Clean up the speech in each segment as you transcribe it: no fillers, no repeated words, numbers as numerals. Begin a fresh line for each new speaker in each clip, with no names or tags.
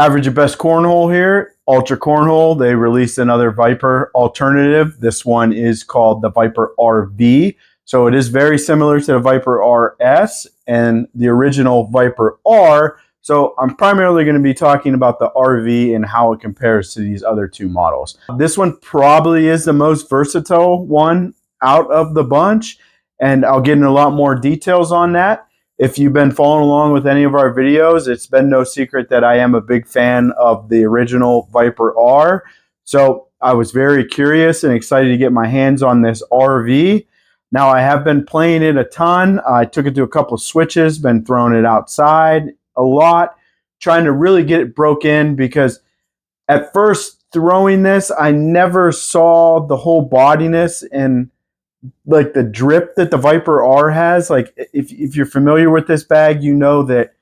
Average at Best Cornhole here, Ultra Cornhole. They released another Viper alternative. This one is called the Viper RV. So it is very similar to the Viper RS and the original Viper R. So I'm primarily going to be talking about the RV and how it compares to these other two models. This one probably is the most versatile one out of the bunch, and I'll get into a lot more details on that. If you've been following along with any of our videos, it's been no secret that I am a big fan of the original Viper R. So I was very curious and excited to get my hands on this RV. Now I have been playing it a ton. I took it to a couple of switches, been throwing it outside a lot, trying to really get it broke in, because at first throwing this, I never saw the whole bodiness and like the drip that the Viper R has. Like if you're familiar with this bag, you know that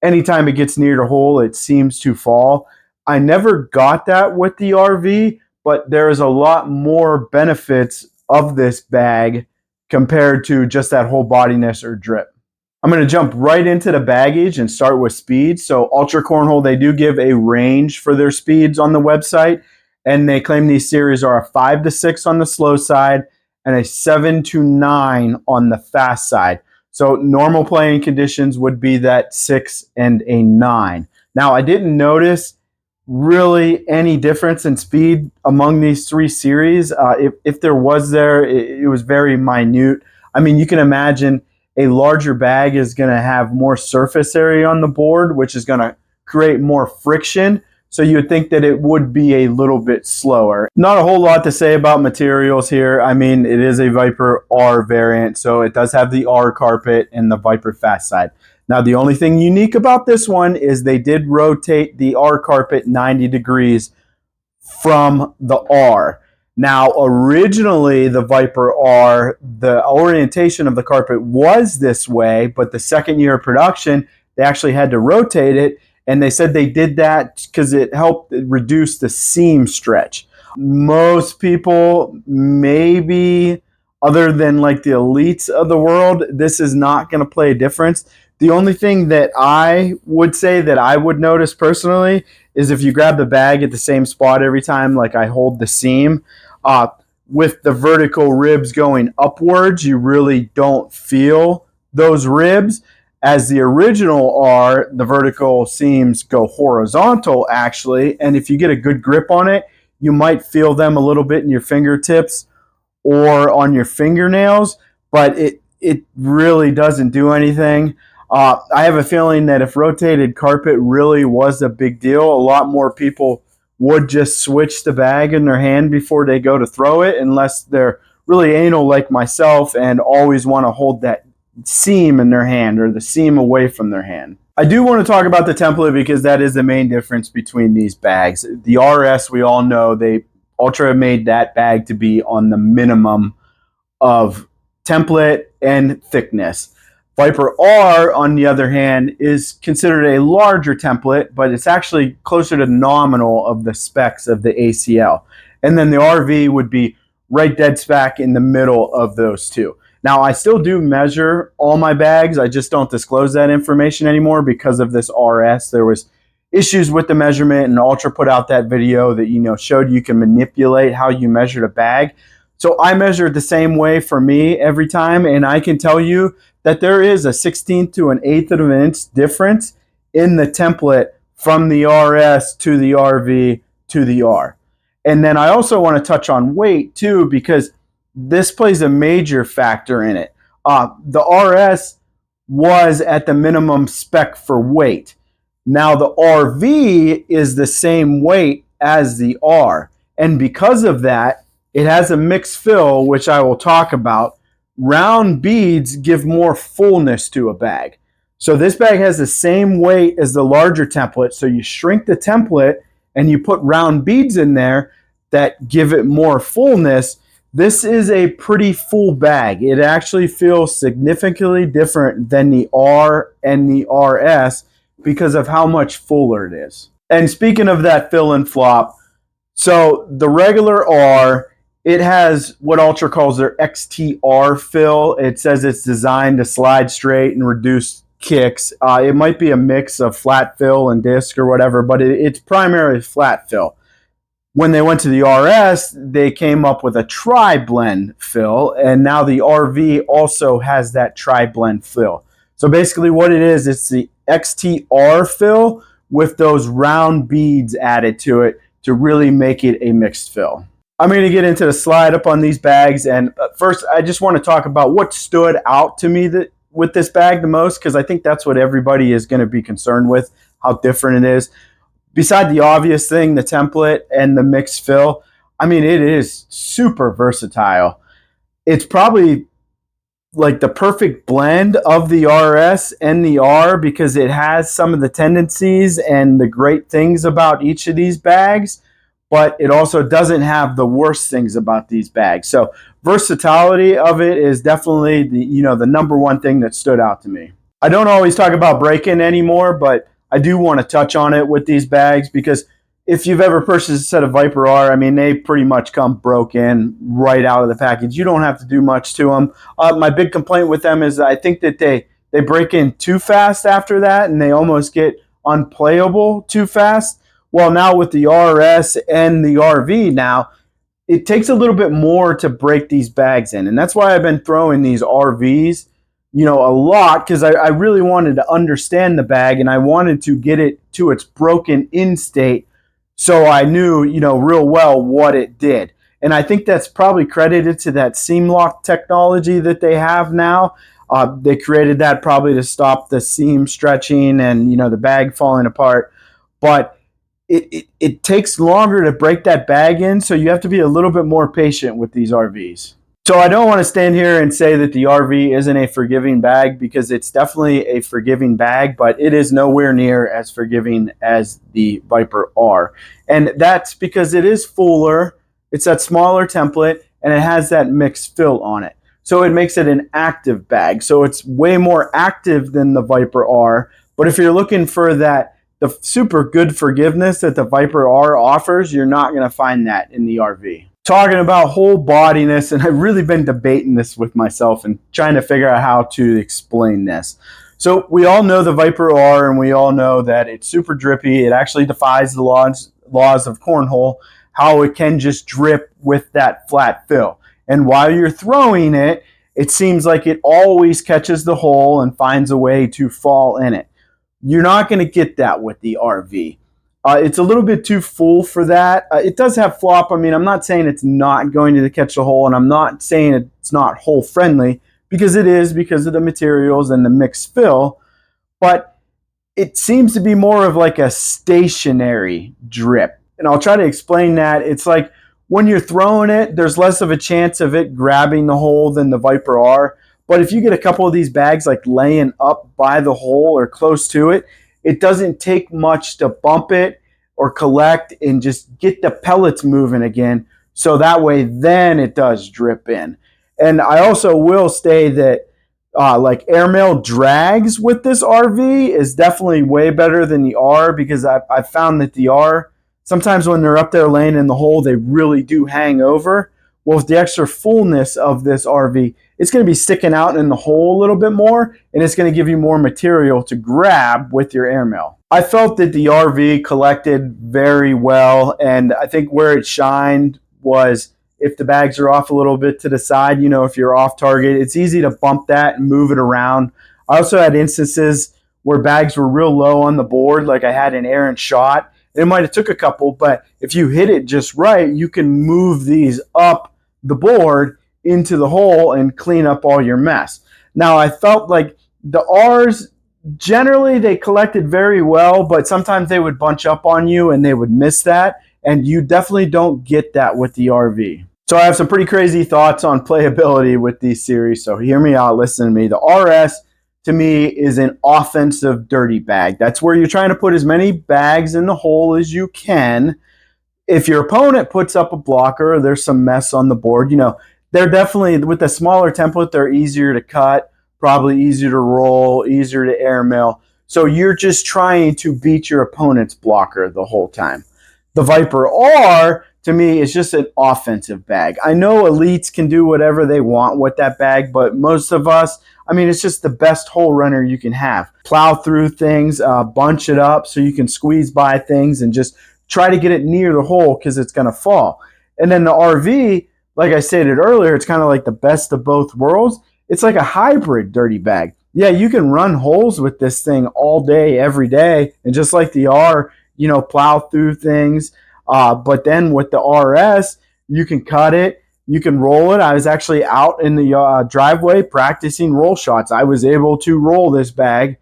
anytime it gets near the hole, it seems to fall. I never got that with the RV, but there is a lot more benefits of this bag compared to just that whole bodiness or drip. I'm going to jump right into the baggage and start with speed. So Ultra Cornhole, they do give a range for their speeds on the website, and they claim these series are a 5 to 6 on the slow side and a 7 to 9 on the fast side. So normal playing conditions would be that 6 and a 9. Now I didn't notice really any difference in speed among these three series. If there was it was very minute. I mean, you can imagine a larger bag is going to have more surface area on the board, which is going to create more friction. So you would think that it would be a little bit slower. Not a whole lot to say about materials here. I mean, it is a Viper R variant, so it does have the R carpet and the Viper fast side. Now, the only thing unique about this one is they did rotate the R carpet 90 degrees from the R. Now, originally, the Viper R, the orientation of the carpet was this way, but the second year of production, they actually had to rotate it, and they said they did that because it helped reduce the seam stretch. Most people, maybe other than like the elites of the world, this is not going to play a difference. The only thing that I would say that I would notice personally is if you grab the bag at the same spot every time, like I hold the seam, with the vertical ribs going upwards, you really don't feel those ribs. As the original R, the vertical seams go horizontal actually, and if you get a good grip on it, you might feel them a little bit in your fingertips or on your fingernails, but it really doesn't do anything. I have a feeling that if rotated carpet really was a big deal, a lot more people would just switch the bag in their hand before they go to throw it, unless they're really anal like myself and always want to hold that seam in their hand or the seam away from their hand. I do want to talk about the template because that is the main difference between these bags. The RS, we all know, Ultra made that bag to be on the minimum of template and thickness. Viper R, on the other hand, is considered a larger template, but it's actually closer to nominal of the specs of the ACL. And then the RV would be right dead smack in the middle of those two. Now, I still do measure all my bags. I just don't disclose that information anymore because of this RS. There was issues with the measurement, and Ultra put out that video that showed you can manipulate how you measured a bag. So I measure it the same way for me every time, and I can tell you that there is a 1/16 to an 1/8 of an inch difference in the template from the RS to the RV to the R. And then I also want to touch on weight too, because this plays a major factor in it. The RS was at the minimum spec for weight. Now the RV is the same weight as the R. And because of that, it has a mixed fill, which I will talk about. Round beads give more fullness to a bag. So this bag has the same weight as the larger template. So you shrink the template and you put round beads in there that give it more fullness. This is a pretty full bag. It actually feels significantly different than the R and the RS because of how much fuller it is. And speaking of that fill and flop, so the regular R, it has what Ultra calls their XTR fill. It says it's designed to slide straight and reduce kicks. It might be a mix of flat fill and disc or whatever, but it's primarily flat fill. When they went to the RS, they came up with a tri-blend fill, and now the RV also has that tri-blend fill. So basically what it is, it's the XTR fill with those round beads added to it to really make it a mixed fill. I'm going to get into the slide up on these bags, and first I just want to talk about what stood out to me with this bag the most, because I think that's what everybody is going to be concerned with, how different it is. Beside the obvious thing, the template and the mixed fill, I mean, it is super versatile. It's probably like the perfect blend of the RS and the R, because it has some of the tendencies and the great things about each of these bags, but it also doesn't have the worst things about these bags. So versatility of it is definitely the number one thing that stood out to me. I don't always talk about break-in anymore, but I do want to touch on it with these bags, because if you've ever purchased a set of Viper R, I mean, they pretty much come broken right out of the package. You don't have to do much to them. My big complaint with them is I think that they break in too fast after that, and they almost get unplayable too fast. Well, now with the RS and the RV now, it takes a little bit more to break these bags in. And that's why I've been throwing these RVs a lot, because I really wanted to understand the bag, and I wanted to get it to its broken in state, so I knew, real well what it did. And I think that's probably credited to that seam lock technology that they have now. They created that probably to stop the seam stretching and, the bag falling apart. But it takes longer to break that bag in, so you have to be a little bit more patient with these RVs. So I don't want to stand here and say that the RV isn't a forgiving bag, because it's definitely a forgiving bag, but it is nowhere near as forgiving as the Viper R. And that's because it is fuller, it's that smaller template, and it has that mixed fill on it. So it makes it an active bag. So it's way more active than the Viper R. But if you're looking for the super good forgiveness that the Viper R offers, you're not going to find that in the RV. Talking about whole bodiness, and I've really been debating this with myself and trying to figure out how to explain this. So we all know the Viper R, and we all know that it's super drippy. It actually defies the laws of cornhole, how it can just drip with that flat fill. And while you're throwing it, it seems like it always catches the hole and finds a way to fall in it. You're not going to get that with the RV. It's a little bit too full for that. It does have flop. I mean, I'm not saying it's not going to catch the hole, and I'm not saying it's not hole friendly, because it is, because of the materials and the mixed fill. But it seems to be more of like a stationary drip. And I'll try to explain that. It's like when you're throwing it, there's less of a chance of it grabbing the hole than the Viper R. But if you get a couple of these bags like laying up by the hole or close to it, it doesn't take much to bump it or collect and just get the pellets moving again. So that way, then it does drip in. And I also will say that like airmail drags with this RV is definitely way better than the R, because I've found that the R, sometimes when they're up there laying in the hole, they really do hang over. Well, with the extra fullness of this RV, it's going to be sticking out in the hole a little bit more, and it's going to give you more material to grab with your airmail. I felt that the RV collected very well, and I think where it shined was if the bags are off a little bit to the side, if you're off target, it's easy to bump that and move it around. I also had instances where bags were real low on the board, like I had an errant shot. It might have took a couple, but if you hit it just right, you can move these up the board into the hole and clean up all your mess. Now, I felt like the R's, generally they collected very well, but sometimes they would bunch up on you and they would miss that, and you definitely don't get that with the RV. So I have some pretty crazy thoughts on playability with these series, so hear me out, listen to me. The RS, to me, is an offensive dirty bag. That's where you're trying to put as many bags in the hole as you can. If your opponent puts up a blocker or there's some mess on the board, they're definitely, with the smaller template, they're easier to cut, probably easier to roll, easier to airmail. So you're just trying to beat your opponent's blocker the whole time. The Viper R, to me, is just an offensive bag. I know elites can do whatever they want with that bag, but most of us, I mean, it's just the best hole runner you can have. Plow through things, bunch it up so you can squeeze by things and just try to get it near the hole because it's going to fall. And then the RV, like I stated earlier, it's kind of like the best of both worlds. It's like a hybrid dirty bag. Yeah, you can run holes with this thing all day, every day, and just like the R, you know, plow through things. But then with the RS, you can cut it, you can roll it. I was actually out in the driveway practicing roll shots. I was able to roll this bag,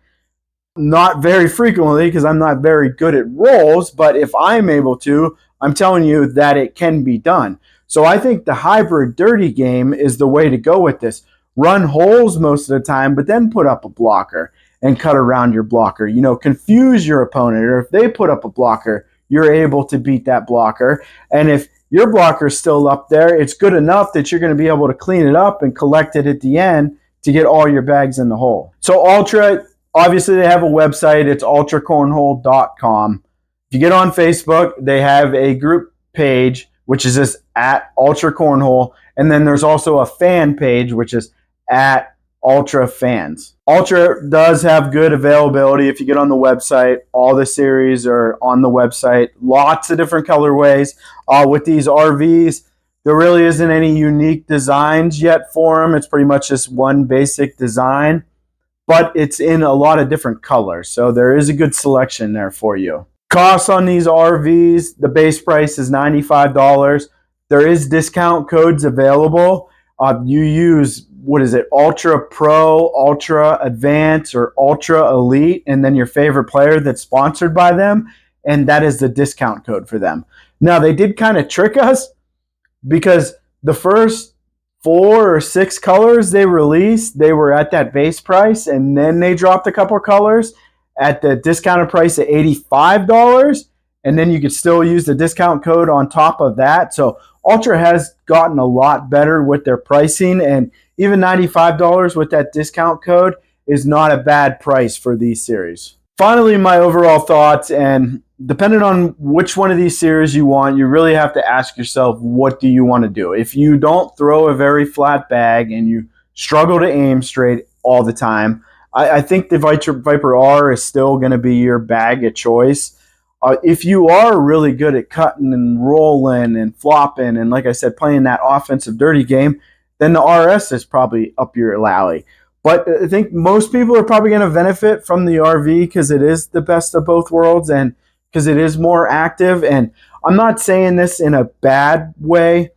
not very frequently because I'm not very good at rolls, but if I'm able to, I'm telling you that it can be done. So I think the hybrid dirty game is the way to go with this. Run holes most of the time, but then put up a blocker and cut around your blocker. You know, confuse your opponent, or if they put up a blocker, you're able to beat that blocker. And if your blocker is still up there, it's good enough that you're going to be able to clean it up and collect it at the end to get all your bags in the hole. So Ultra, obviously they have a website. It's ultracornhole.com. If you get on Facebook, they have a group page, which is just at Ultra Cornhole. And then there's also a fan page, which is at Ultra Fans. Ultra does have good availability. If you get on the website, all the series are on the website. Lots of different colorways. With these RVs, there really isn't any unique designs yet for them. It's pretty much just one basic design, but it's in a lot of different colors. So there is a good selection there for you. Costs on these RVs, the base price is $95. There is discount codes available. You use, what is it, Ultra Pro, Ultra Advanced, or Ultra Elite, and then your favorite player that's sponsored by them, and that is the discount code for them. Now, they did kind of trick us because the first 4 or 6 colors they released, they were at that base price, and then they dropped a couple of colors at the discounted price of $85, and then you could still use the discount code on top of that. So Ultra has gotten a lot better with their pricing, and even $95 with that discount code is not a bad price for these series. Finally, my overall thoughts, and depending on which one of these series you want, you really have to ask yourself, what do you want to do? If you don't throw a very flat bag and you struggle to aim straight all the time, I think the Viper R is still going to be your bag of choice. If you are really good at cutting and rolling and flopping and, like I said, playing that offensive dirty game, then the RS is probably up your alley. But I think most people are probably going to benefit from the RV because it is the best of both worlds and because it is more active. And I'm not saying this in a bad way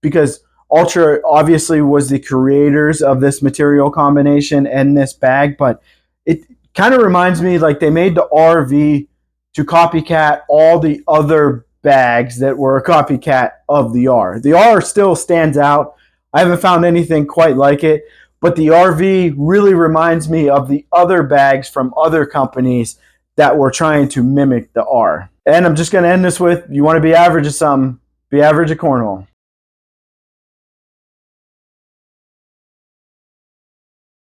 because Ultra obviously was the creators of this material combination and this bag, but it kind of reminds me like they made the RV to copycat all the other bags that were a copycat of the R. The R still stands out. I haven't found anything quite like it, but the RV really reminds me of the other bags from other companies that were trying to mimic the R. And I'm just going to end this with, you want to be average at something, be average at cornhole.